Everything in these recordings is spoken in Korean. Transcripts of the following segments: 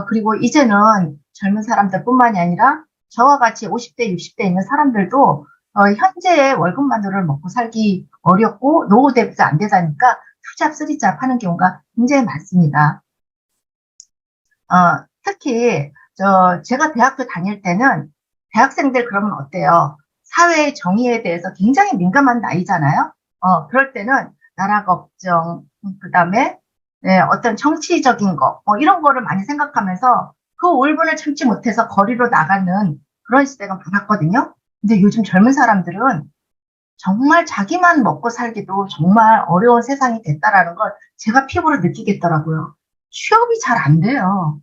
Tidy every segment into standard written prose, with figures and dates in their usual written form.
그리고 이제는 젊은 사람들뿐만이 아니라 저와 같이 50대, 60대 있는 사람들도 현재의 월급만으로는 먹고 살기 어렵고 노후 대비도 안 되다니까 투잡, 쓰리잡 하는 경우가 굉장히 많습니다. 특히 제가 대학교 다닐 때는 대학생들 그러면 어때요? 사회의 정의에 대해서 굉장히 민감한 나이잖아요. 그럴 때는 나라 걱정, 그다음에 어떤 정치적인 거, 이런 거를 많이 생각하면서 그 울분을 참지 못해서 거리로 나가는 그런 시대가 많았거든요. 근데 요즘 젊은 사람들은 정말 자기만 먹고 살기도 정말 어려운 세상이 됐다라는 걸 제가 피부로 느끼겠더라고요. 취업이 잘 안 돼요.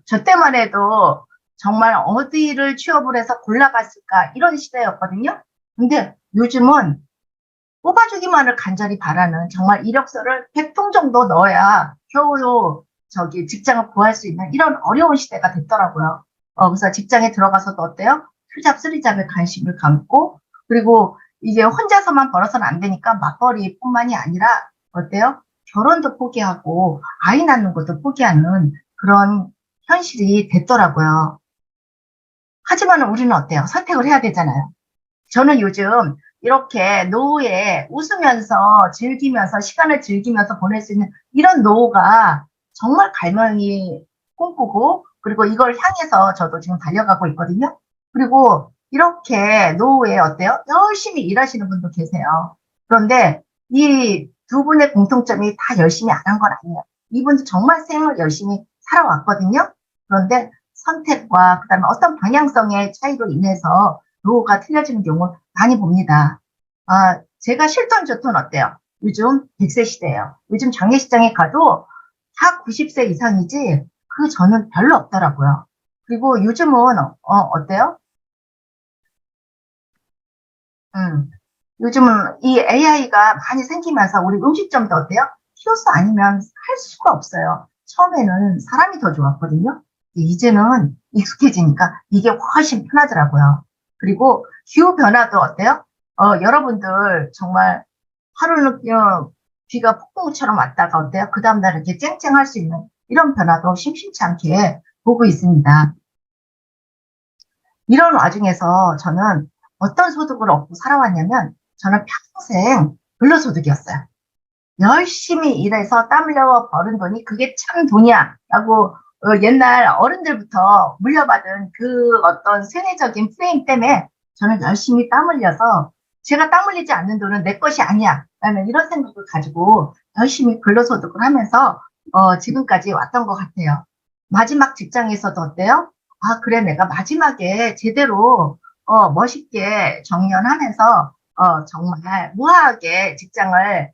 저 때만 해도 정말 어디를 취업을 해서 골라갔을까 이런 시대였거든요. 근데 요즘은 뽑아주기만을 간절히 바라는 정말 이력서를 100통 정도 넣어야 겨우 저기 직장을 구할 수 있는 이런 어려운 시대가 됐더라고요. 그래서 직장에 들어가서도 어때요? 투잡, 쓰리잡에 관심을 갖고 그리고 이게 혼자서만 벌어서는 안 되니까 맞벌이뿐만이 아니라 어때요? 결혼도 포기하고 아이 낳는 것도 포기하는 그런 현실이 됐더라고요. 하지만 우리는 어때요? 선택을 해야 되잖아요. 저는 요즘 이렇게 노후에 웃으면서 즐기면서 시간을 즐기면서 보낼 수 있는 이런 노후가 정말 갈망이 꿈꾸고 그리고 이걸 향해서 저도 지금 달려가고 있거든요. 그리고 이렇게 노후에 어때요? 열심히 일하시는 분도 계세요. 그런데 이 두 분의 공통점이 다 열심히 안 한 건 아니에요. 이분도 정말 생을 열심히 살아왔거든요. 그런데 선택과 그다음에 어떤 방향성의 차이로 인해서 노후가 틀려지는 경우 많이 봅니다. 제가 실전 좋던 어때요? 요즘 100세 시대예요. 요즘 장례식장에 가도 다 90세 이상이지 그 저는 별로 없더라고요. 그리고 요즘은 어때요? 음, 요즘은 이 AI가 많이 생기면서 우리 음식점도 어때요? 키오스 아니면 할 수가 없어요. 처음에는 사람이 더 좋았거든요. 이제는 익숙해지니까 이게 훨씬 편하더라고요. 그리고 기후 변화도 어때요? 여러분들 정말 하루는 비가 폭풍우처럼 왔다가 어때요? 그 다음날 이렇게 쨍쨍할 수 있는 이런 변화도 심심치 않게 보고 있습니다. 이런 와중에서 저는 어떤 소득을 얻고 살아왔냐면 저는 평생 근로소득이었어요. 열심히 일해서 땀 흘려 버는 돈이 그게 참 돈이야 라고 옛날 어른들부터 물려받은 그 어떤 세뇌적인 프레임 때문에 저는 열심히 땀 흘려서 제가 땀 흘리지 않는 돈은 내 것이 아니야 라는 이런 생각을 가지고 열심히 근로소득을 하면서 지금까지 왔던 것 같아요. 마지막 직장에서도 어때요? 그래 내가 마지막에 제대로 멋있게 정년하면서 정말 무하게 직장을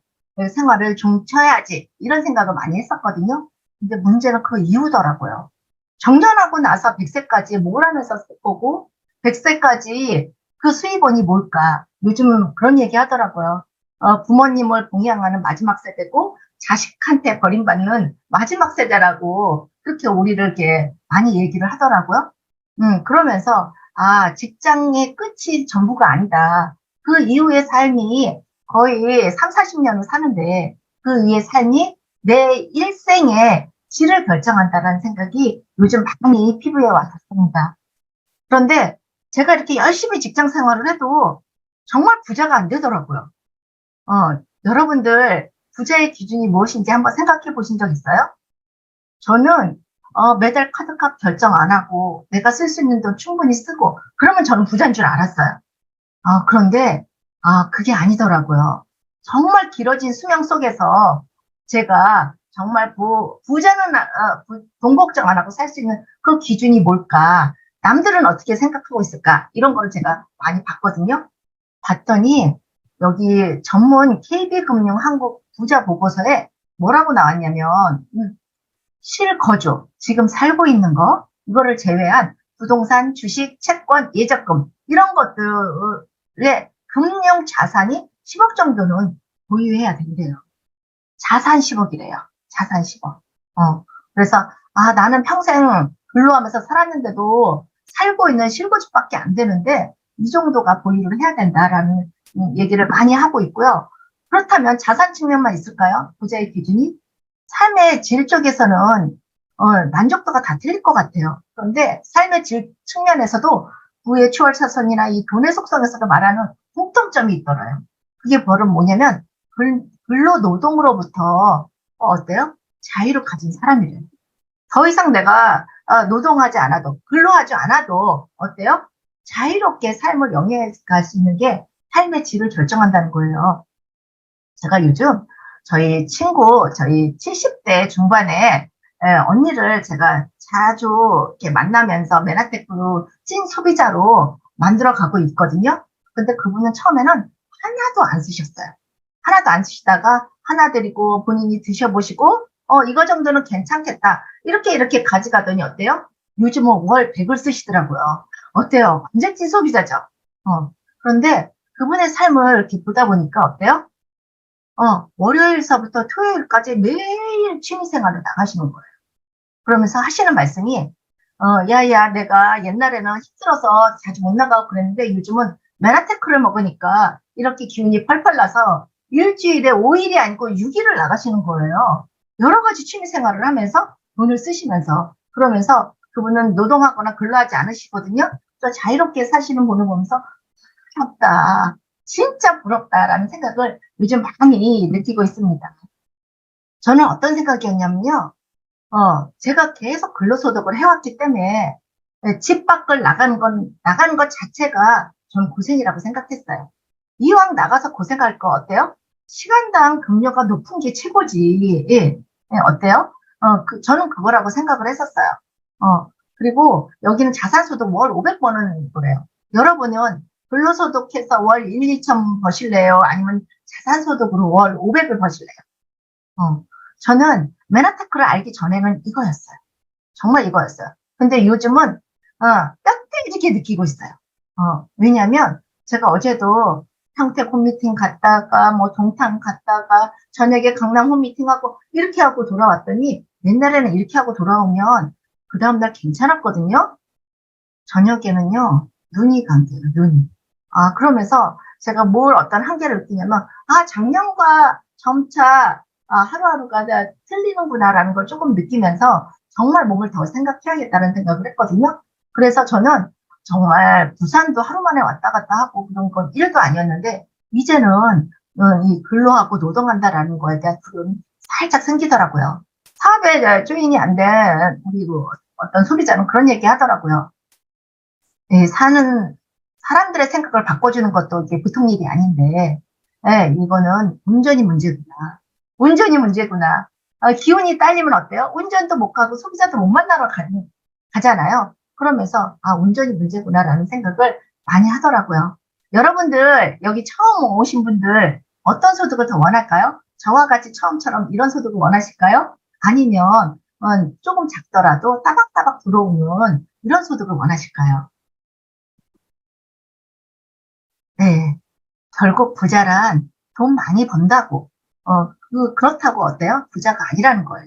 생활을 좀 쳐야지 이런 생각을 많이 했었거든요. 근데 문제는 그 이후더라고요. 정년하고 나서 100세까지 뭘 하면서 쓸 거고 100세까지 그 수입원이 뭘까? 요즘 그런 얘기 하더라고요. 부모님을 봉양하는 마지막 세대고 자식한테 버림받는 마지막 세대라고 그렇게 우리를 이렇게 많이 얘기를 하더라고요. 그러면서 직장의 끝이 전부가 아니다. 그 이후의 삶이 거의 3, 40년을 사는데 그 위의 삶이 내 일생의 질을 결정한다는 생각이 요즘 많이 피부에 와닿습니다. 그런데 제가 이렇게 열심히 직장 생활을 해도 정말 부자가 안 되더라고요. 어, 여러분들 부자의 기준이 무엇인지 한번 생각해 보신 적 있어요? 저는 매달 카드값 결정 안 하고 내가 쓸 수 있는 돈 충분히 쓰고 그러면 저는 부자인 줄 알았어요. 그런데, 그게 아니더라고요. 정말 길어진 수명 속에서 제가 정말 부자는, 돈 걱정 안 하고 살 수 있는 그 기준이 뭘까? 남들은 어떻게 생각하고 있을까? 이런 거를 제가 많이 봤거든요. 봤더니, 여기 전문 KB금융 한국 부자 보고서에 뭐라고 나왔냐면, 실거주, 지금 살고 있는 거, 이거를 제외한 부동산, 주식, 채권, 예적금, 이런 것들의 금융 자산이 10억 정도는 보유해야 된대요. 자산 10억이래요. 자산 10억. 그래서, 나는 평생 근로하면서 살았는데도 살고 있는 실거주밖에 안 되는데, 이 정도가 보유를 해야 된다라는 얘기를 많이 하고 있고요. 그렇다면 자산 측면만 있을까요? 부자의 기준이? 삶의 질 쪽에서는 만족도가 다 틀릴 것 같아요. 그런데 삶의 질 측면에서도 부의 추월차선이나 이 돈의 속성에서도 말하는 공통점이 있더라요. 그게 바로 뭐냐면 근로 노동으로부터 어때요? 자유를 가진 사람이래요. 더 이상 내가 노동하지 않아도 근로하지 않아도 어때요? 자유롭게 삶을 영위할 수 있는 게 삶의 질을 결정한다는 거예요. 제가 요즘 저희 70대 중반에 언니를 제가 자주 이렇게 만나면서 메나테크 찐 소비자로 만들어 가고 있거든요. 근데 그분은 처음에는 하나도 안 쓰셨어요. 하나도 안 쓰시다가 하나 드리고 본인이 드셔보시고 이거 정도는 괜찮겠다. 이렇게 가져가더니 어때요? 요즘은 월 100을 쓰시더라고요. 어때요? 완전 찐 소비자죠. 그런데 그분의 삶을 이렇게 보다 보니까 어때요? 월요일서부터 토요일까지 매일 취미생활을 나가시는 거예요. 그러면서 하시는 말씀이, 야야, 내가 옛날에는 힘들어서 자주 못 나가고 그랬는데 요즘은 메라테크를 먹으니까 이렇게 기운이 펄펄 나서 일주일에 5일이 아니고 6일을 나가시는 거예요. 여러 가지 취미생활을 하면서 돈을 쓰시면서, 그러면서 그분은 노동하거나 근로하지 않으시거든요. 또 자유롭게 사시는 분을 보면서 부럽다. 진짜 부럽다라는 생각을 요즘 많이 느끼고 있습니다. 저는 어떤 생각이었냐면요. 제가 계속 근로소득을 해왔기 때문에 집 밖을 나가는 것 자체가 저는 고생이라고 생각했어요. 이왕 나가서 고생할 거 어때요? 시간당 급여가 높은 게 최고지. 예, 어때요? 저는 그거라고 생각을 했었어요. 그리고 여기는 자산소득 월 500번은 그래요. 여러분은 근로소득해서 월 1, 2천 버실래요? 아니면 자산소득으로 월 500을 버실래요? 저는 메나테크를 알기 전에는 이거였어요. 정말 이거였어요. 근데 요즘은 뼈때리게 느끼고 있어요. 왜냐하면 제가 어제도 평택 홈미팅 갔다가 뭐 동탄 갔다가 저녁에 강남 홈미팅하고 이렇게 하고 돌아왔더니 옛날에는 이렇게 하고 돌아오면 그 다음날 괜찮았거든요. 저녁에는요 눈이 감겨요. 눈이. 그러면서 제가 뭘 어떤 한계를 느끼냐면 작년과 점차 하루하루가 다 틀리는구나라는 걸 조금 느끼면서 정말 몸을 더 생각해야겠다는 생각을 했거든요. 그래서 저는 정말 부산도 하루 만에 왔다 갔다 하고 그런 건 1도 아니었는데 이제는 이 근로하고 노동한다라는 거에 대한 두려움이 살짝 생기더라고요. 사업의 주인이 안 된 우리 어떤 소비자는 그런 얘기 하더라고요. 사는 사람들의 생각을 바꿔주는 것도 이게 보통 일이 아닌데, 이거는 운전이 문제구나. 운전이 문제구나. 기운이 딸리면 어때요? 운전도 못 가고 소비자도 못 만나러 가잖아요. 그러면서, 운전이 문제구나라는 생각을 많이 하더라고요. 여러분들, 여기 처음 오신 분들, 어떤 소득을 더 원할까요? 저와 같이 처음처럼 이런 소득을 원하실까요? 아니면, 조금 작더라도 따박따박 들어오는 이런 소득을 원하실까요? 네. 결국 부자란 돈 많이 번다고, 그렇다고 어때요? 부자가 아니라는 거예요.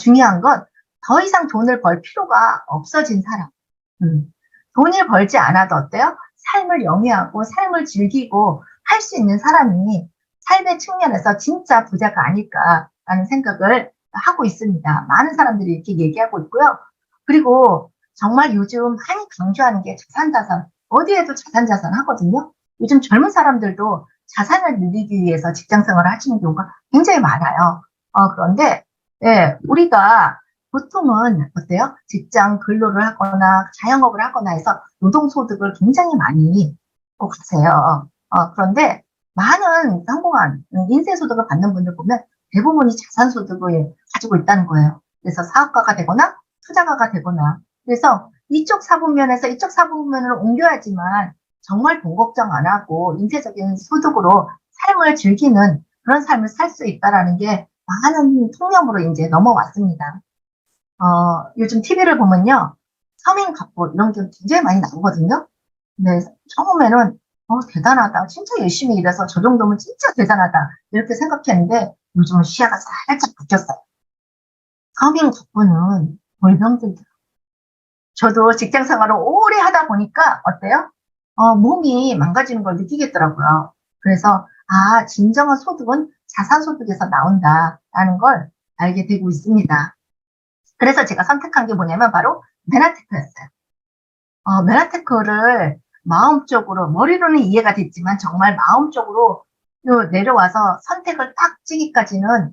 중요한 건 더 이상 돈을 벌 필요가 없어진 사람. 음, 돈을 벌지 않아도 어때요? 삶을 영위하고 삶을 즐기고 할 수 있는 사람이 삶의 측면에서 진짜 부자가 아닐까라는 생각을 하고 있습니다. 많은 사람들이 이렇게 얘기하고 있고요. 그리고 정말 요즘 많이 강조하는 게 자산. 어디에도 자산 하거든요. 요즘 젊은 사람들도 자산을 늘리기 위해서 직장 생활을 하시는 경우가 굉장히 많아요. 그런데, 우리가 보통은 어때요? 직장 근로를 하거나 자영업을 하거나 해서 노동소득을 굉장히 많이 갖고 가세요. 그런데 많은 성공한 인세소득을 받는 분들 보면 대부분이 자산소득을 가지고 있다는 거예요. 그래서 사업가가 되거나 투자가가 되거나 그래서 이쪽 사분면에서 이쪽 사분면으로 옮겨야지만 정말 돈 걱정 안 하고 인쇄적인 소득으로 삶을 즐기는 그런 삶을 살 수 있다라는 게 많은 통념으로 이제 넘어왔습니다. 요즘 TV를 보면요. 서민 갑부 이런 게 굉장히 많이 나오거든요. 근데 처음에는 대단하다. 진짜 열심히 일해서 저 정도면 진짜 대단하다. 이렇게 생각했는데 요즘은 시야가 살짝 바뀌었어요. 서민 갑부는 골병들이다. 저도 직장 생활을 오래 하다 보니까 어때요? 몸이 망가지는 걸 느끼겠더라고요. 그래서 진정한 소득은 자산소득에서 나온다라는 걸 알게 되고 있습니다. 그래서 제가 선택한 게 뭐냐면 바로 메나테크였어요. 메나테크를 마음적으로, 머리로는 이해가 됐지만 정말 마음적으로 내려와서 선택을 딱 찍기까지는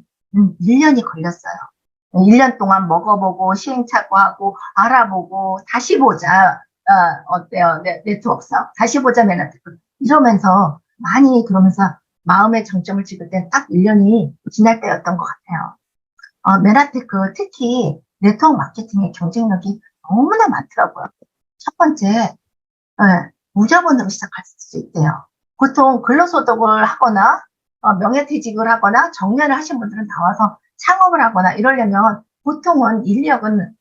1년이 걸렸어요. 1년 동안 먹어보고 시행착오하고 알아보고 다시 보자. 어때요? 네트워크사 다시 보자 메나테크 이러면서 많이 그러면서 마음의 정점을 찍을 땐 딱 1년이 지날 때였던 것 같아요. 메나테크 특히 네트워크 마케팅의 경쟁력이 너무나 많더라고요. 첫 번째, 무자본으로 시작할 수 있대요. 보통 근로소득을 하거나 명예퇴직을 하거나 정년을 하신 분들은 나와서 창업을 하거나 이러려면 보통은 인력은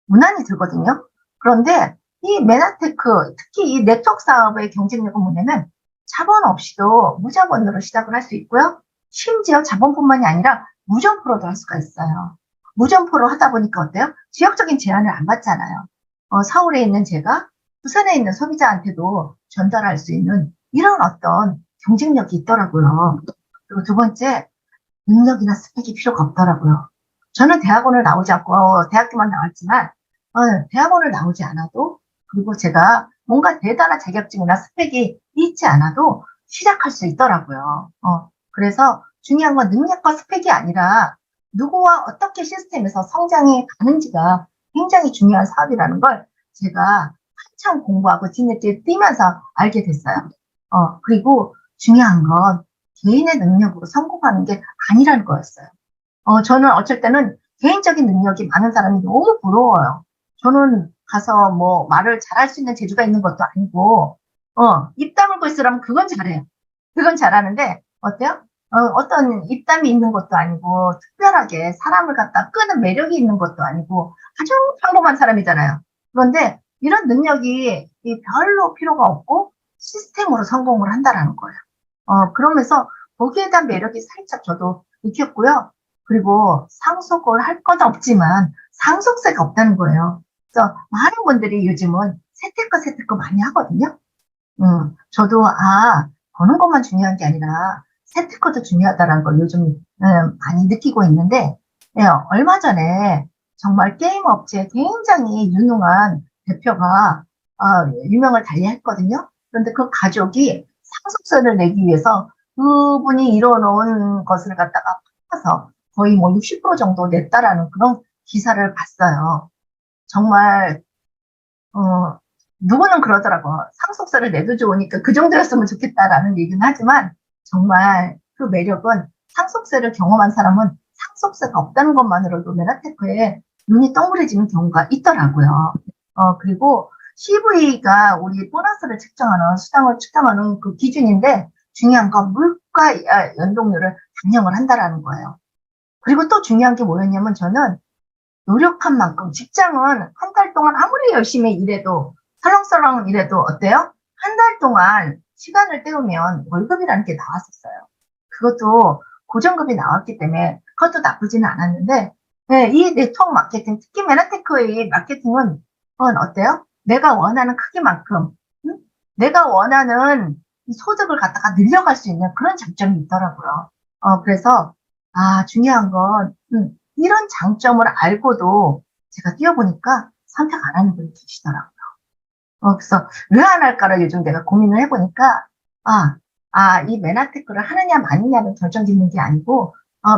무난히 들거든요. 그런데 이 메나테크, 특히 이 네트워크 사업의 경쟁력은 뭐냐면 자본 없이도 무자본으로 시작을 할 수 있고요. 심지어 자본뿐만이 아니라 무점포로도 할 수가 있어요. 무점포로 하다 보니까 어때요? 지역적인 제한을 안 받잖아요. 서울에 있는 제가 부산에 있는 소비자한테도 전달할 수 있는 이런 어떤 경쟁력이 있더라고요. 그리고 두 번째, 능력이나 스펙이 필요가 없더라고요. 저는 대학원을 나오지 않고 대학교만 나왔지만 대학원을 나오지 않아도 그리고 제가 뭔가 대단한 자격증이나 스펙이 있지 않아도 시작할 수 있더라고요. 그래서 중요한 건 능력과 스펙이 아니라 누구와 어떻게 시스템에서 성장해 가는지가 굉장히 중요한 사업이라는 걸 제가 한참 공부하고 뒤늦게 뛰면서 알게 됐어요. 그리고 중요한 건 개인의 능력으로 성공하는 게 아니라는 거였어요. 저는 어쩔 때는 개인적인 능력이 많은 사람이 너무 부러워요. 저는 가서 뭐 말을 잘할 수 있는 재주가 있는 것도 아니고, 입 다물고 있으라면 그건 잘해요. 그건 잘하는데, 어때요? 어떤 입담이 있는 것도 아니고, 특별하게 사람을 갖다 끄는 매력이 있는 것도 아니고, 아주 평범한 사람이잖아요. 그런데 이런 능력이 별로 필요가 없고, 시스템으로 성공을 한다라는 거예요. 그러면서 거기에 대한 매력이 살짝 저도 느꼈고요. 그리고 상속을 할 건 없지만 상속세가 없다는 거예요. 그래서 많은 분들이 요즘은 세테크 많이 하거든요. 저도 버는 것만 중요한 게 아니라 세테크도 중요하다는 걸 요즘 많이 느끼고 있는데 얼마 전에 정말 게임 업체 굉장히 유능한 대표가 유명을 달리했거든요. 그런데 그 가족이 상속세를 내기 위해서 그분이 이뤄놓은 것을 갖다가 팔아서 거의 뭐 60% 정도 냈다라는 그런 기사를 봤어요. 정말 누구는 그러더라고. 상속세를 내도 좋으니까 그 정도였으면 좋겠다라는 얘기는 하지만 정말 그 매력은 상속세를 경험한 사람은 상속세가 없다는 것만으로도 메나테크에 눈이 동그래지는 경우가 있더라고요. 그리고 CV가 우리 보너스를 측정하는 수당을 측정하는 그 기준인데 중요한 건 물가 연동률을 반영을 한다라는 거예요. 그리고 또 중요한 게 뭐였냐면 저는 노력한 만큼 직장은 한 달 동안 아무리 열심히 일해도 설렁설렁 일해도 어때요? 한 달 동안 시간을 때우면 월급이라는 게 나왔었어요. 그것도 고정급이 나왔기 때문에 그것도 나쁘지는 않았는데 이 네트워크 마케팅 특히 메나테크의 마케팅은 어때요? 내가 원하는 크기만큼 내가 원하는 소득을 갖다가 늘려갈 수 있는 그런 장점이 있더라고요. 그래서 중요한 건 이런 장점을 알고도 제가 뛰어보니까 선택 안 하는 분이 계시더라고요. 그래서 왜 안 할까를 요즘 내가 고민을 해보니까 이 메나테크를 하느냐 마느냐를 결정짓는 게 아니고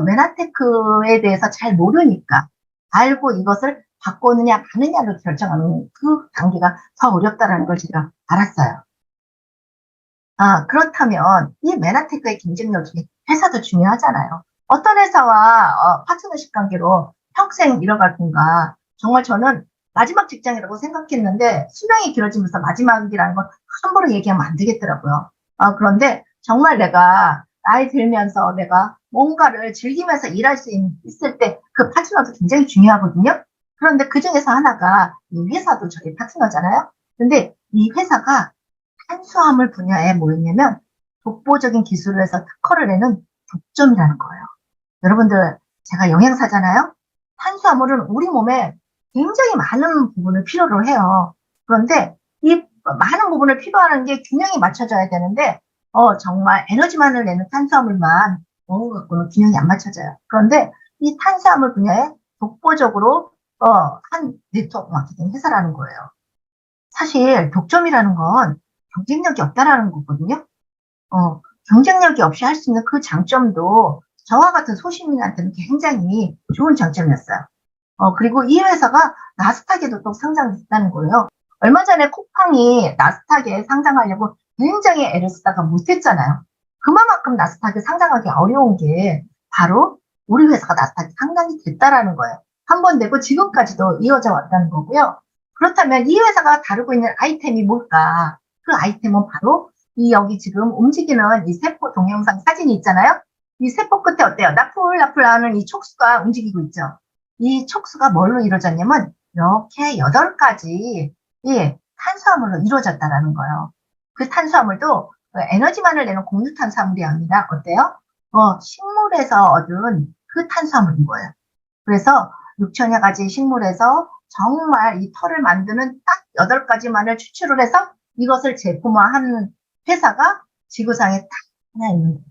메나테크에 대해서 잘 모르니까 알고 이것을 바꾸느냐 마느냐를 결정하는 그 단계가 더 어렵다라는 걸 제가 알았어요. 그렇다면 이 메나테크의 경쟁력이 회사도 중요하잖아요. 어떤 회사와 파트너십 관계로 평생 이뤄갈 건가. 정말 저는 마지막 직장이라고 생각했는데 수명이 길어지면서 마지막이라는 건 함부로 얘기하면 안 되겠더라고요. 그런데 정말 내가 나이 들면서 내가 뭔가를 즐기면서 일할 수 있을 때 그 파트너도 굉장히 중요하거든요. 그런데 그 중에서 하나가 이 회사도 저희 파트너잖아요. 근데 이 회사가 탄수화물 분야에 뭐였냐면 독보적인 기술을 해서 특허를 내는 독점이라는 거예요. 여러분들 제가 영양사잖아요. 탄수화물은 우리 몸에 굉장히 많은 부분을 필요로 해요. 그런데 이 많은 부분을 필요하는 게 균형이 맞춰져야 되는데 정말 에너지만을 내는 탄수화물만 먹어갖고는 균형이 안 맞춰져요. 그런데 이 탄수화물 분야에 독보적으로 한 네트워크 마케팅 회사라는 거예요. 사실 독점이라는 건 경쟁력이 없다라는 거거든요. 경쟁력이 없이 할 수 있는 그 장점도 저와 같은 소시민한테는 굉장히 좋은 장점이었어요. 그리고 이 회사가 나스닥에도 또 상장됐다는 거예요. 얼마 전에 쿠팡이 나스닥에 상장하려고 굉장히 애를 쓰다가 못했잖아요. 그만큼 나스닥에 상장하기 어려운 게 바로 우리 회사가 나스닥에 상장이 됐다라는 거예요. 한 번 되고 지금까지도 이어져 왔다는 거고요. 그렇다면 이 회사가 다루고 있는 아이템이 뭘까? 그 아이템은 바로 이 여기 지금 움직이는 이 세포 동영상 사진이 있잖아요. 이 세포 끝에 어때요? 나풀나풀 하는 이 촉수가 움직이고 있죠. 이 촉수가 뭘로 이루어졌냐면 이렇게 8가지 탄수화물로 이루어졌다라는 거예요. 그 탄수화물도 에너지만을 내는 공유 탄수화물이 아니라 어때요? 식물에서 얻은 그 탄수화물인 거예요. 그래서 6천여 가지 식물에서 정말 이 털을 만드는 딱 8가지만을 추출을 해서 이것을 제품화하는 회사가 지구상에 딱 하나 있는 거예요.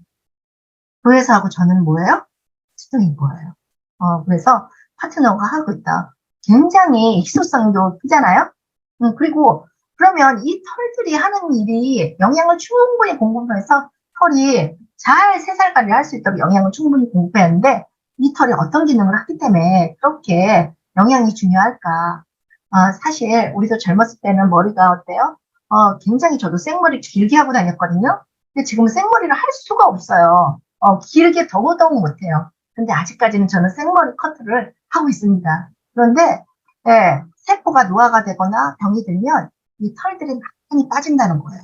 그 회사하고 저는 뭐예요? 수동인 거예요. 그래서 파트너가 하고 있다. 굉장히 희소성도 크잖아요? 그리고 그러면 이 털들이 하는 일이 영양을 충분히 공급해서 털이 잘 새살관리를 할 수 있도록 영양을 충분히 공급해야 하는데 이 털이 어떤 기능을 하기 때문에 그렇게 영양이 중요할까? 사실 우리도 젊었을 때는 머리가 어때요? 굉장히 저도 생머리 길게 하고 다녔거든요. 근데 지금 생머리를 할 수가 없어요. 길게 더더욱 못해요. 근데 아직까지는 저는 생머리 커트를 하고 있습니다. 그런데 세포가 노화가 되거나 병이 들면 이 털들이 많이 빠진다는 거예요.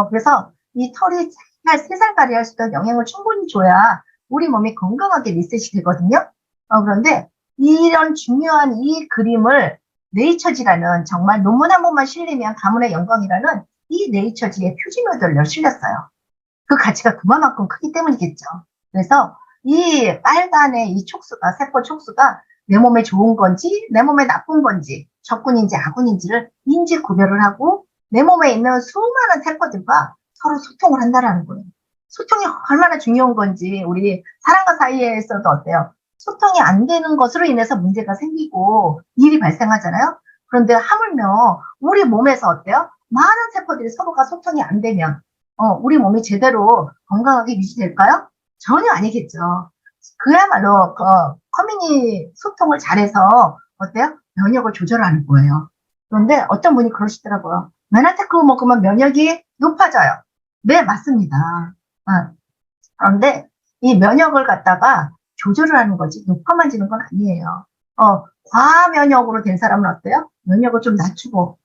그래서 이 털이 잘 새살갈이 할 수 있도록 영양을 충분히 줘야 우리 몸이 건강하게 리셋이 되거든요. 그런데 이런 중요한 이 그림을 네이처지라는 정말 논문 한 번만 실리면 가문의 영광이라는 이 네이처지의 표지모델로 실렸어요. 그 가치가 그만큼 크기 때문이겠죠. 그래서 이 빨간의 이 촉수가, 세포 촉수가 내 몸에 좋은 건지, 내 몸에 나쁜 건지, 적군인지 아군인지를 인지 구별을 하고 내 몸에 있는 수많은 세포들과 서로 소통을 한다라는 거예요. 소통이 얼마나 중요한 건지 우리 사람과 사이에서도 어때요? 소통이 안 되는 것으로 인해서 문제가 생기고 일이 발생하잖아요. 그런데 하물며 우리 몸에서 어때요? 많은 세포들이 서로가 소통이 안 되면 우리 몸이 제대로 건강하게 유지될까요? 전혀 아니겠죠. 그야말로 커뮤니 소통을 잘해서 어때요? 면역을 조절하는 거예요. 그런데 어떤 분이 그러시더라고요. 메나테크 먹으면 면역이 높아져요. 네, 맞습니다. 그런데 이 면역을 갖다가 조절을 하는 거지 높아만지는 건 아니에요. 과면역으로 된 사람은 어때요? 면역을 좀 낮추고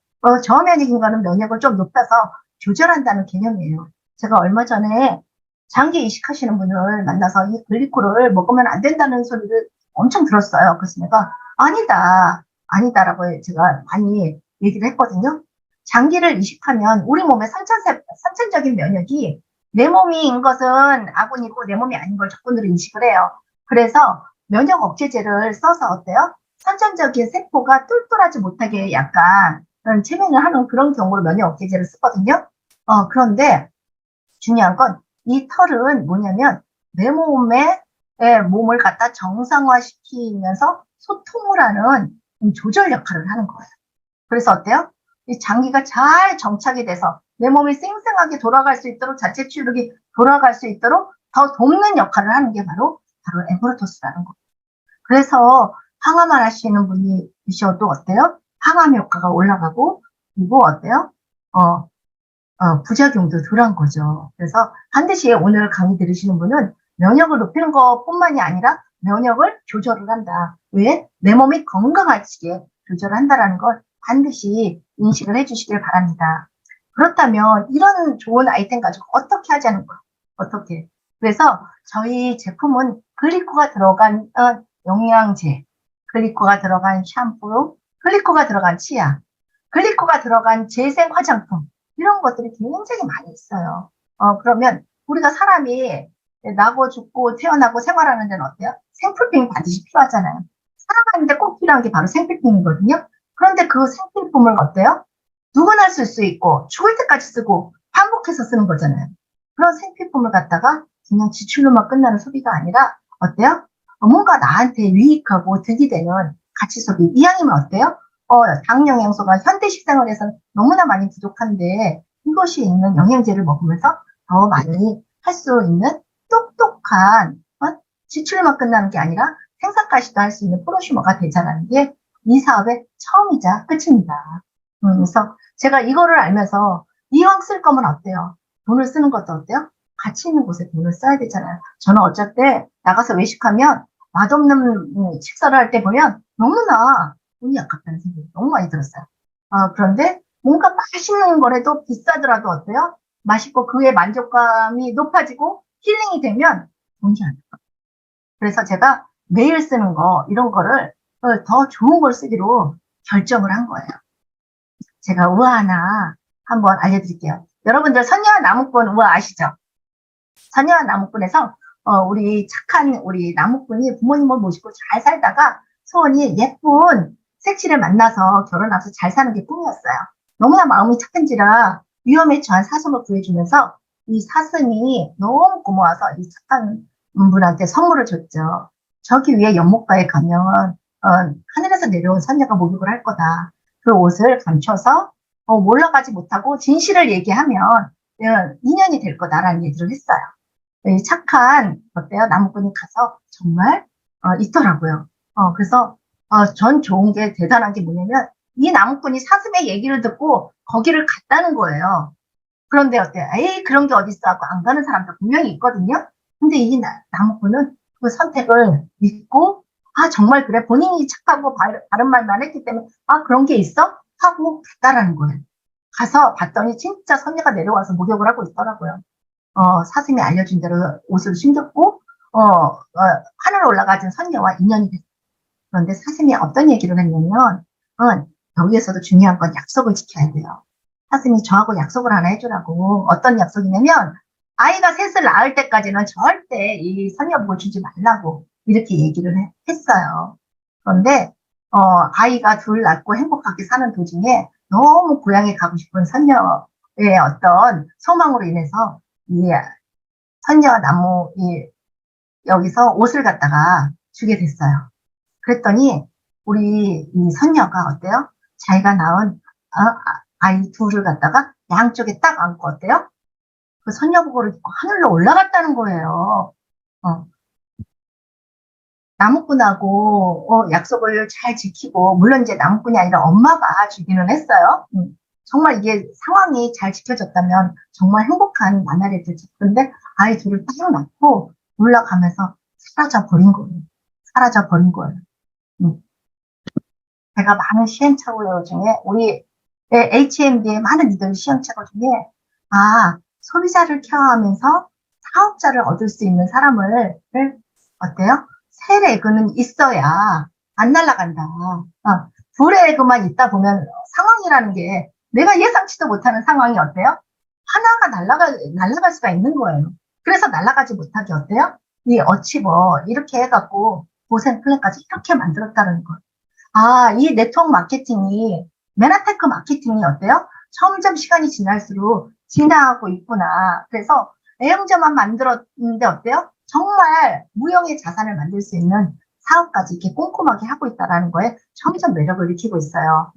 저면역인가는 면역을 좀 높여서 조절한다는 개념이에요. 제가 얼마 전에 장기 이식하시는 분을 만나서 이 글리코를 먹으면 안 된다는 소리를 엄청 들었어요. 그래서 내가 아니다라고 제가 많이 얘기를 했거든요. 장기를 이식하면 우리 몸의 선천적인 면역이 내 몸인 것은 아군이고 내 몸이 아닌 걸 적군으로 인식을 해요. 그래서 면역 억제제를 써서 어때요? 선천적인 세포가 똘똘하지 못하게 약간 체면을 하는 그런 경우로 면역 억제제를 쓰거든요. 그런데 중요한 건 이 털은 뭐냐면 내 몸을 갖다 정상화시키면서 소통을 하는 조절 역할을 하는 거예요. 그래서 어때요? 이 장기가 잘 정착이 돼서 내 몸이 쌩쌩하게 돌아갈 수 있도록 자체 추력이 돌아갈 수 있도록 더 돕는 역할을 하는 게 바로 에그로토스라는 거예요. 그래서 항암을 하시는 분이셔도 어때요? 항암 효과가 올라가고 그리고 어때요? 부작용도 덜한 거죠. 그래서 반드시 오늘 강의 들으시는 분은 면역을 높이는 것뿐만이 아니라 면역을 조절을 한다. 왜? 내 몸이 건강하게 조절을 한다는 걸 반드시 인식을 해주시길 바랍니다. 그렇다면 이런 좋은 아이템 가지고 어떻게 하자는 거예요? 어떻게? 그래서 저희 제품은 글리코가 들어간 영양제, 글리코가 들어간 샴푸, 글리코가 들어간 치약, 글리코가 들어간 재생 화장품 이런 것들이 굉장히 많이 있어요. 그러면 우리가 사람이 나고 죽고 태어나고 생활하는 데는 어때요? 생필품이 반드시 필요하잖아요. 살아가는데 꼭 필요한 게 바로 생필품이거든요. 그런데 그 생필품을 어때요? 누구나 쓸 수 있고 죽을 때까지 쓰고 반복해서 쓰는 거잖아요. 그런 생필품을 갖다가 그냥 지출로만 끝나는 소비가 아니라 어때요? 뭔가 나한테 유익하고 득이 되는 가치 소비. 이왕이면 어때요? 당 영양소가 현대 식생활에서는 너무나 많이 부족한데 이것이 있는 영양제를 먹으면서 더 많이 할 수 있는 똑똑한 지출만 끝나는 게 아니라 생산까지도 할 수 있는 프로슈머가 되자라는 게 이 사업의 처음이자 끝입니다. 그래서 제가 이거를 알면서 이왕 쓸 거면 어때요? 돈을 쓰는 것도 어때요? 가치 있는 곳에 돈을 써야 되잖아요. 저는 어쩔 때 나가서 외식하면 맛없는 식사를 할 때 보면 너무나 돈이 아깝다는 생각이 너무 많이 들었어요. 그런데 뭔가 맛있는 거라도 비싸더라도 어때요? 맛있고 그의 만족감이 높아지고 힐링이 되면 돈이 안 들어요. 그래서 제가 매일 쓰는 거 이런 거를 더 좋은 걸 쓰기로 결정을 한 거예요. 제가 우아 하나 한번 알려드릴게요. 여러분들 선녀와 나무꾼 우아 아시죠? 선녀와 나무꾼에서 우리 착한 우리 나무꾼이 부모님을 모시고 잘 살다가 소원이 예쁜 색시를 만나서 결혼해서 잘 사는 게 꿈이었어요. 너무나 마음이 착한지라 위험에 처한 사슴을 구해주면서 이 사슴이 너무 고마워서 이 착한 분한테 선물을 줬죠. 저기 위에 연못가에 가면 하늘에서 내려온 선녀가 목욕을 할 거다. 그 옷을 감춰서 올라가지 못하고 진실을 얘기하면 인연이 될 거다라는 얘기를 했어요. 이 착한 어때요? 나무꾼이 가서 정말 있더라고요. 그래서 전 좋은 게 대단한 게 뭐냐면 이 나무꾼이 사슴의 얘기를 듣고 거기를 갔다는 거예요. 그런데 어때요? 에이 그런 게 어딨어 하고 안 가는 사람도 분명히 있거든요. 근데 이 나무꾼은 그 선택을 믿고 정말 그래 본인이 착하고 바른 말만 했기 때문에 그런 게 있어? 하고 갔다라는 거예요. 가서 봤더니 진짜 선녀가 내려와서 목욕을 하고 있더라고요. 사슴이 알려준 대로 옷을 숨겼고 하늘 올라가진 선녀와 인연이 됐어요. 그런데 사슴이 어떤 얘기를 했냐면 여기에서도 중요한 건 약속을 지켜야 돼요. 사슴이 저하고 약속을 하나 해주라고. 어떤 약속이냐면 아이가 셋을 낳을 때까지는 절대 이 선녀복을 주지 말라고 이렇게 얘기를 했어요. 그런데 아이가 둘 낳고 행복하게 사는 도중에 너무 고향에 가고 싶은 선녀의 어떤 소망으로 인해서 이 선녀 나무 여기서 옷을 갖다가 주게 됐어요. 그랬더니 우리 이 선녀가 어때요? 자기가 낳은 아이 둘을 갖다가 양쪽에 딱 안고 어때요? 그 선녀복을 입고 하늘로 올라갔다는 거예요. 나무꾼하고 약속을 잘 지키고 물론 이제 나무꾼이 아니라 엄마가 주기는 했어요. 정말 이게 상황이 잘 지켜졌다면 정말 행복한 나날이 되죠. 그런데 아이 둘을 딱 낳고 올라가면서 사라져 버린 거예요. 사라져 버린 거예요. 제가 많은 시행착오 중에 우리 HMB의 많은 이들 시행착오 중에 소비자를 케어하면서 사업자를 얻을 수 있는 사람을 어때요? 셀 에그는 있어야 안 날아간다. 불의 에그만 있다 보면 상황이라는 게 내가 예상치도 못하는 상황이 어때요? 하나가 날아갈 수가 있는 거예요. 그래서 날아가지 못하게 어때요? 이 어치버 이렇게 해갖고 고생 플랜까지 이렇게 만들었다는 거예요. 이 네트워크 마케팅이 메나테크 마케팅이 어때요? 점점 시간이 지날수록 진화하고 있구나. 그래서 애용자만 만들었는데 어때요? 정말 무형의 자산을 만들 수 있는 사업까지 이렇게 꼼꼼하게 하고 있다는 거에 점점 매력을 느끼고 있어요.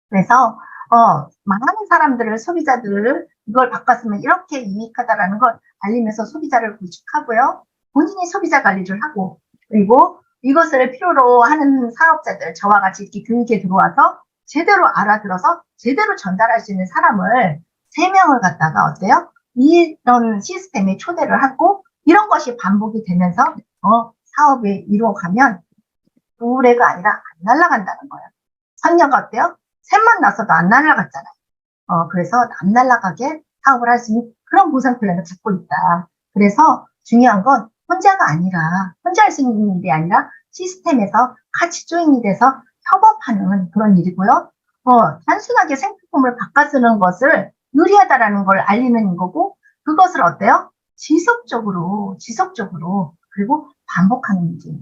그래서 많은 사람들을 소비자들을 이걸 바꿨으면 이렇게 유익하다라는 걸 알리면서 소비자를 구축하고요. 본인이 소비자 관리를 하고 그리고 이것을 필요로 하는 사업자들 저와 같이 이렇게 교육에 들어와서 제대로 알아들어서 제대로 전달할 수 있는 사람을 3명을 갖다가 어때요? 이런 시스템에 초대를 하고 이런 것이 반복이 되면서 사업이 이루어가면 우레가 아니라 안 날아간다는 거예요. 선녀가 어때요? 셋만 나서도 안 날아갔잖아요. 그래서 안 날아가게 사업을 할 수 있는 그런 보상 플랜을 갖고 있다. 그래서 중요한 건 혼자가 아니라 혼자 할 수 있는 일이 아니라 시스템에서 같이 조인이 돼서 협업하는 그런 일이고요. 단순하게 생필품을 바꿔 쓰는 것을 유리하다라는 걸 알리는 거고 그것을 어때요? 지속적으로 그리고 반복하는 일이에요.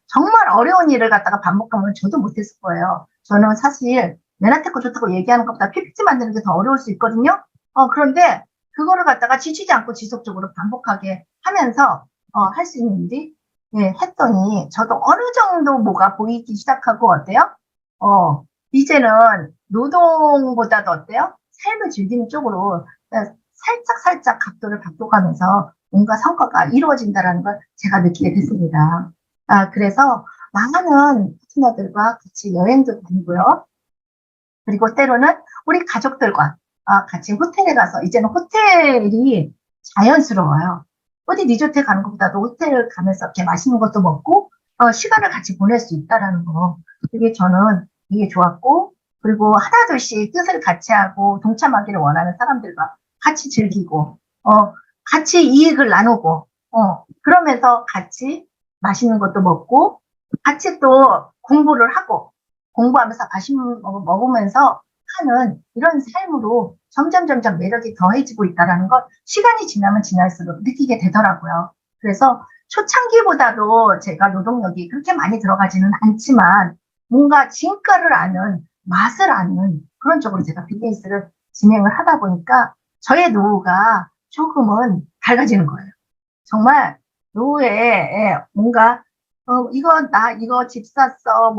정말 어려운 일을 갖다가 반복하면 저도 못했을 거예요. 저는 사실 메나테크 좋다고 얘기하는 것보다 PPT 만드는 게 더 어려울 수 있거든요. 그런데 그거를 갖다가 지치지 않고 지속적으로 반복하게 하면서 할 수 있는 일이 예, 했더니 저도 어느 정도 뭐가 보이기 시작하고 어때요? 어, 이제는 노동보다도 어때요? 삶을 즐기는 쪽으로 살짝 살짝 각도를 바꿔가면서 뭔가 성과가 이루어진다라는 걸 제가 느끼게 됐습니다. 아, 그래서 많은 파트너들과 같이 여행도 다니고요. 그리고 때로는 우리 가족들과 같이 호텔에 가서 이제는 호텔이 자연스러워요. 어디 리조트에 가는 것보다도 호텔 가면서 이렇게 맛있는 것도 먹고 시간을 같이 보낼 수 있다라는 거. 그게 저는 되게 좋았고 그리고 하나둘씩 뜻을 같이 하고 동참하기를 원하는 사람들과 같이 즐기고 같이 이익을 나누고 그러면서 같이 맛있는 것도 먹고 같이 또 공부를 하고 공부하면서 맛있는 거 먹으면서 하는 이런 삶으로 점점 매력이 더해지고 있다는 걸 시간이 지나면 지날수록 느끼게 되더라고요. 그래서 초창기보다도 제가 노동력이 그렇게 많이 들어가지는 않지만 뭔가 진가를 아는 맛을 아는 그런 쪽으로 제가 비즈니스를 진행을 하다 보니까 저의 노후가 조금은 밝아지는 거예요. 정말 노후에 뭔가 이거 집 샀어,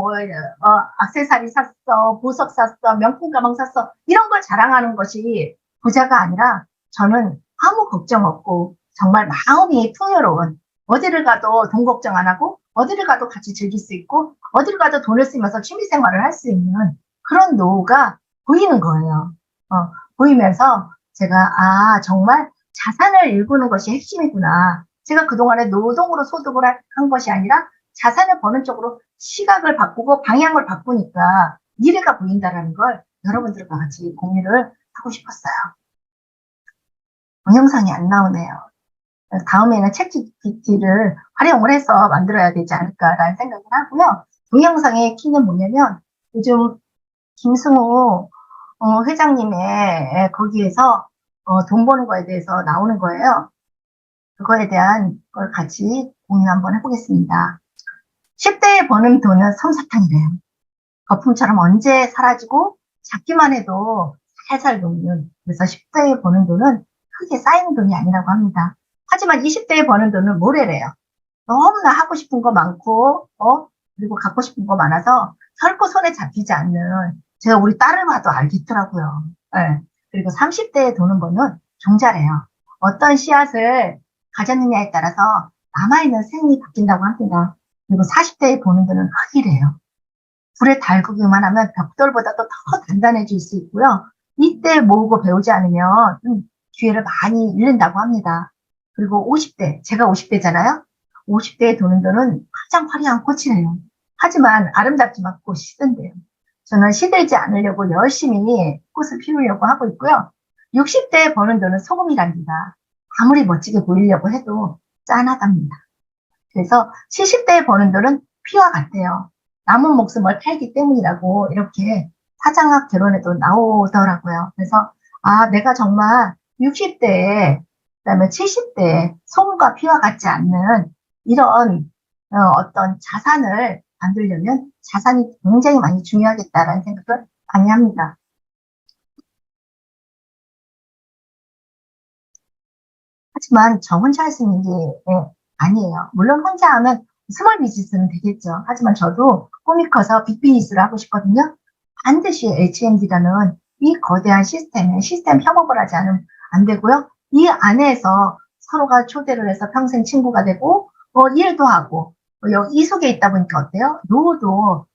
액세서리 샀어, 보석 샀어, 명품 가방 샀어, 이런 걸 자랑하는 것이 부자가 아니라 저는 아무 걱정 없고 정말 마음이 풍요로운 어디를 가도 돈 걱정 안 하고 어디를 가도 같이 즐길 수 있고 어디를 가도 돈을 쓰면서 취미 생활을 할 수 있는 그런 노후가 보이는 거예요. 보이면서 제가, 정말 자산을 일구는 것이 핵심이구나. 제가 그동안에 노동으로 소득을 한 것이 아니라 자산을 버는 쪽으로 시각을 바꾸고 방향을 바꾸니까 미래가 보인다라는 걸 여러분들과 같이 공유를 하고 싶었어요. 동영상이 안 나오네요. 다음에는 챗GPT를 활용을 해서 만들어야 되지 않을까라는 생각을 하고요. 동영상의 키는 뭐냐면 요즘 김승우 회장님의 거기에서 돈 버는 거에 대해서 나오는 거예요. 그거에 대한 걸 같이 공유 한번 해보겠습니다. 10대에 버는 돈은 솜사탕이래요. 거품처럼 언제 사라지고 잡기만 해도 살살 녹는. 그래서 10대에 버는 돈은 크게 쌓이는 돈이 아니라고 합니다. 하지만 20대에 버는 돈은 모래래요. 너무나 하고 싶은 거 많고, 그리고 갖고 싶은 거 많아서 결코 손에 잡히지 않는, 제가 우리 딸을 봐도 알겠더라고요. 네. 그리고 30대에 도는 거는 종자래요. 어떤 씨앗을 가졌느냐에 따라서 남아있는 생이 바뀐다고 합니다. 그리고 40대에 보는 거는 흙이래요. 불에 달구기만 하면 벽돌보다도 더 단단해질 수 있고요. 이때 모으고 배우지 않으면 기회를 많이 잃는다고 합니다. 그리고 50대, 제가 50대잖아요. 50대에 도는 돈은 가장 화려한 꽃이래요. 하지만 아름답지만 꽃이 시든대요. 저는 시들지 않으려고 열심히 꽃을 피우려고 하고 있고요. 60대에 버는 돈은 소금이랍니다. 아무리 멋지게 보이려고 해도 짠하답니다. 그래서 70대에 버는 돈은 피와 같대요. 남은 목숨을 팔기 때문이라고 이렇게 사장학 결혼에도 나오더라고요. 그래서 내가 정말 60대에 그다음에 70대에 소금과 피와 같지 않는 이런 어떤 자산을 만들려면 자산이 굉장히 많이 중요하겠다라는 생각을 많이 합니다. 하지만 저 혼자 할 수 있는 게 아니에요. 물론 혼자 하면 스몰 비즈니스는 되겠죠. 하지만 저도 꿈이 커서 빅 비즈니스를 하고 싶거든요. 반드시 HMD라는 이 거대한 시스템 협업을 하지 않으면 안 되고요. 이 안에서 서로가 초대를 해서 평생 친구가 되고 일도 하고 이 속에 있다 보니까 어때요? 노후도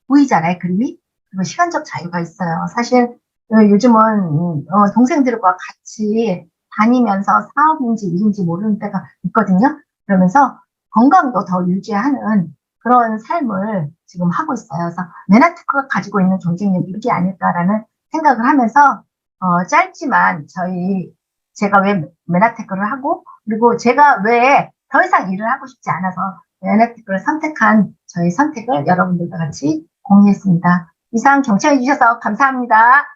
보이잖아요, 그림이. 그리고 시간적 자유가 있어요. 사실 요즘은 동생들과 같이 다니면서 사업인지 일인지 모르는 때가 있거든요. 그러면서 건강도 더 유지하는 그런 삶을 지금 하고 있어요. 그래서 메나테크가 가지고 있는 경쟁력이 이게 아닐까라는 생각을 하면서 짧지만 제가 왜 메나테크를 하고 그리고 제가 왜 더 이상 일을 하고 싶지 않아서 메나테크를 선택한 저의 선택을 여러분들과 같이 공유했습니다. 이상 경청해 주셔서 감사합니다.